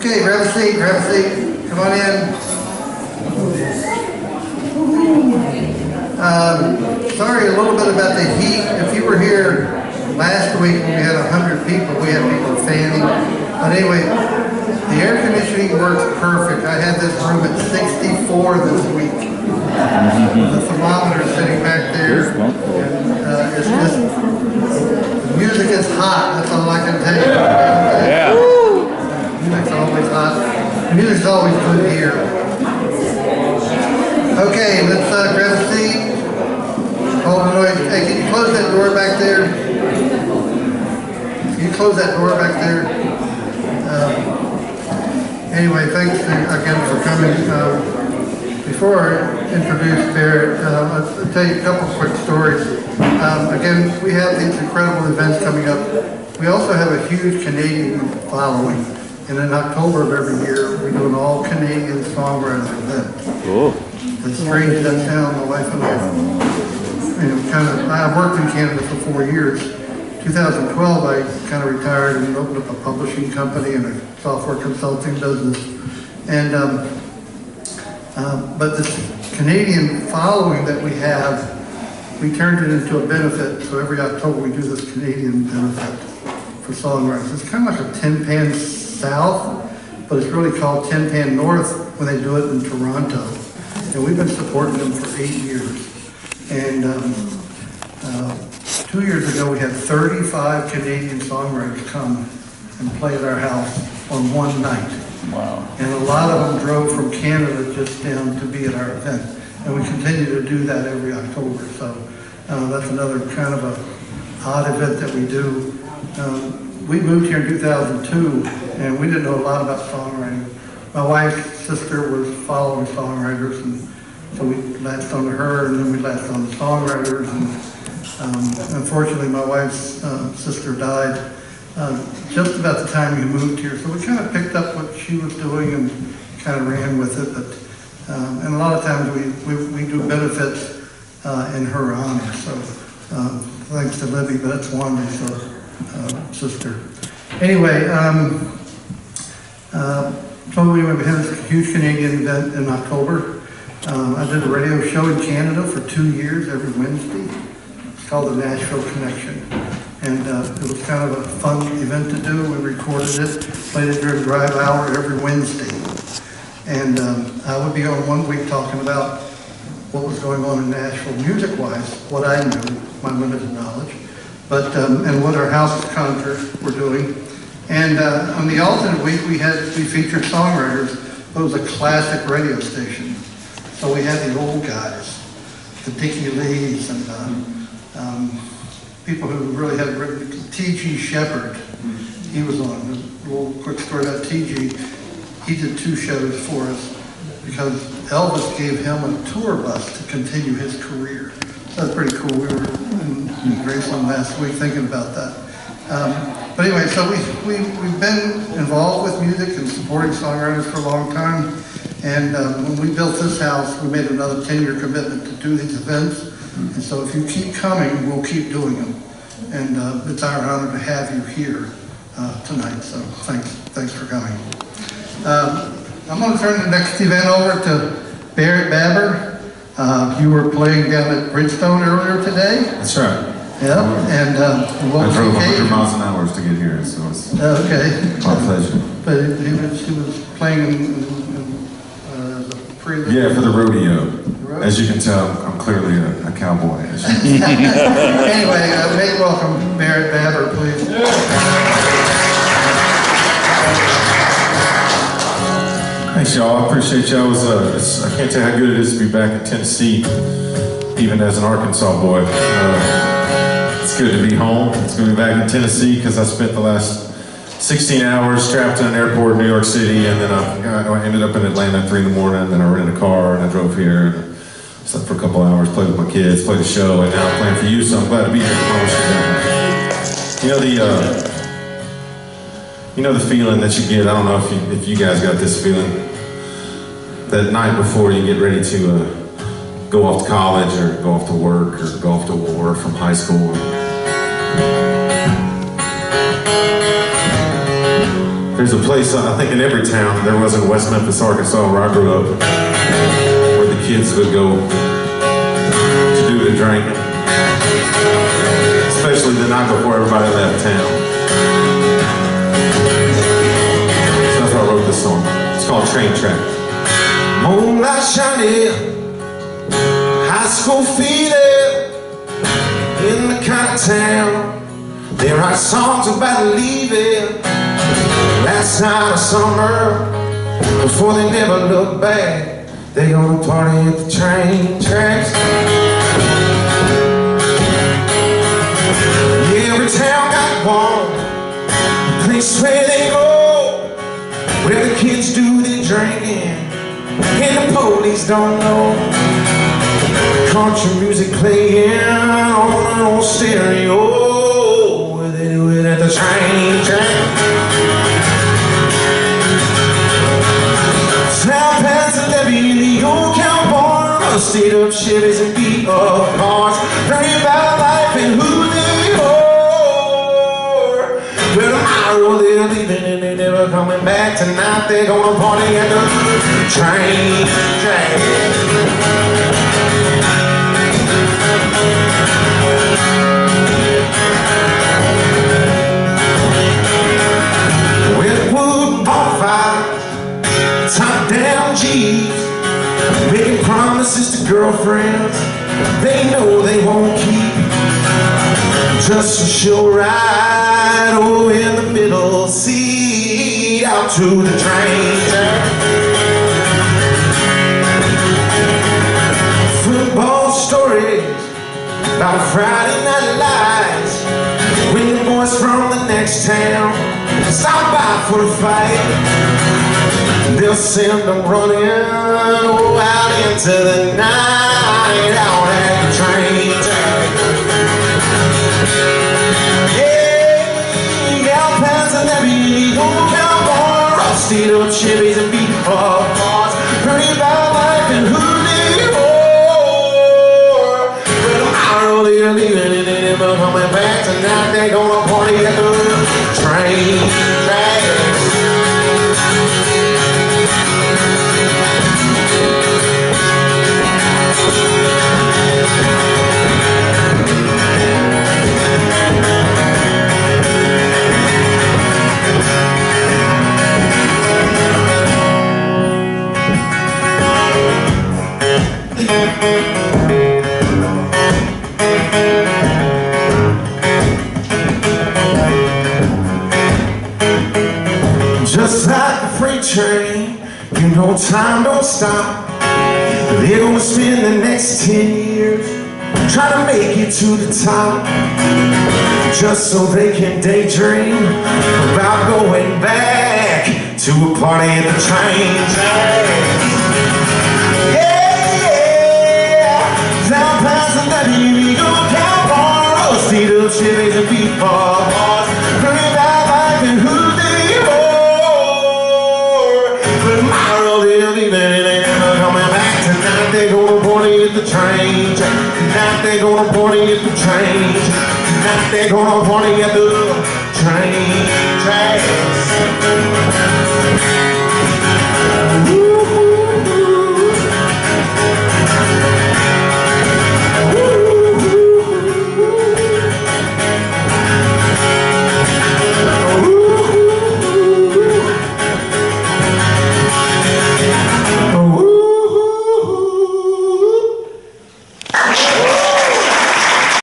Okay, grab a seat, come on in. Sorry a little bit about the heat. If you were here last week when we had 100 people, we had people fanning. But anyway, the air conditioning works perfect. I had this room at 64 this week. The thermometer is sitting back there. And it's just, the music is hot, that's all I can tell you. Yeah. Music's always hot. Music's always good here. Okay, let's grab a seat. Hold the noise. Hey, can you close that door back there? Can you close that door back there? Anyway, thanks again for coming. Before I introduce Barrett, I'll tell you a couple quick stories. Again, we have these incredible events coming up. We also have a huge Canadian following. And in October of every year, we do an all-Canadian songwriters event. Cool. As strange as that sounds, my wife and I, I worked in Canada for 4 years. 2012, I kind of retired and opened up a publishing company and a software consulting business. And but this Canadian following that we have, we turned it into a benefit. So every October we do this Canadian benefit for songwriters. It's kind of like a Tin Pan South, but it's really called Tin Pan North when they do it in Toronto. And we've been supporting them for 8 years. And 2 years ago we had 35 Canadian songwriters come and play at our house on one night. Wow. And a lot of them drove from Canada just down to be at our event. And we continue to do that every October. So that's another kind of a odd event that we do. We moved here in 2002 and we didn't know a lot about songwriting. My wife's sister was following songwriters, and so we latched on to her, and then we latched on to songwriters. And unfortunately, my wife's sister died just about the time we moved here. So we kind of picked up what she was doing and kind of ran with it. But and a lot of times we do benefits in her honor. So thanks to Libby, but that's Wanda's sister. Anyway. So we had this huge Canadian event in October. I did a radio show in Canada for 2 years every Wednesday. It's called the Nashville Connection. And it was kind of a fun event to do. We recorded it, played it during drive hour every Wednesday. And I would be on one week talking about what was going on in Nashville music-wise, what I knew, my limited knowledge, but and what our house concerts were doing. And on the alternate week, we featured songwriters. It was a classic radio station. So we had the old guys, the Dickie Lees, and people who really had written. T.G. Shepherd, he was on. A little quick story about T.G. He did 2 shows for us because Elvis gave him a tour bus to continue his career. So that's pretty cool. We were in Graceland last week thinking about that. But anyway, so we've been involved with music and supporting songwriters for a long time. And when we built this house, we made another 10-year commitment to do these events. And so if you keep coming, we'll keep doing them. And it's our honor to have you here tonight. So thanks for coming. I'm going to turn the next event over to Barrett Babber. You were playing down at Bridgestone earlier today. That's right. Yeah, and what was I drove the 100 occasion? miles an hour to get here, so it's Okay. my pleasure. But he was playing as a prelude. Yeah, for the rodeo. As you can tell, I'm clearly a cowboy. Anyway, may welcome Barrett Babber, please. Thanks, y'all. I appreciate y'all. I can't tell you how good it is to be back in Tennessee, even as an Arkansas boy. It's good to be home. It's good to be back in Tennessee because I spent the last 16 hours trapped in an airport in New York City, and then I ended up in Atlanta at 3 in the morning, and then I rented a car and I drove here and slept for a couple hours, played with my kids, played a show, and now I'm playing for you, so I'm glad to be here. You know the feeling that you get. I don't know if you guys got this feeling that night before you get ready to go off to college or go off to work or go off to war from high school. There's a place, I think in every town, there was in West Memphis, Arkansas, where I grew up, where the kids would go to do the drinking. Especially the night before everybody left town. So that's why I wrote this song. It's called Train Track. Moonlight shining, high school feeling, in the kind of town. They write songs about leaving. Last night of summer, before they never look back, they gonna party at the train tracks. Yeah, every town got one, the place where they go, where the kids do their drinking, and the police don't know. Country music playing on an old stereo, where they do it at the train track. Now past the levee in the old cowboy, a state of Chevys and beat up cars, learning about life and who they are. Well, tomorrow they're leaving and they're never coming back. Tonight they're gonna party at the train track. Top down G's, making promises to girlfriends they know they won't keep, just so she'll ride in the middle seat out to the train track. Football stories about Friday night lights, when the boys from the next town stop by for a fight. They'll send them running out into the night, out at the train track. Yeah, out past the levee, old cowboy, rusted up Chevys and beat up cars, learning about life and who they are. But tomorrow they're leaving and they never coming back. Tonight they're gonna party at the train track. Just like the freight train, you know time don't stop. They're gonna spend the next 10 years trying to make it to the top, just so they can daydream about going back to a party at the train track. Yeah, down past the levee, old cowboy, rusted up Chevys and beat up cars, learning about life and who they are. But tomorrow they're leaving and they never coming back. Tonight they're gonna party at the train track. Tonight they're gonna party at the train track. Tonight they're gonna party at the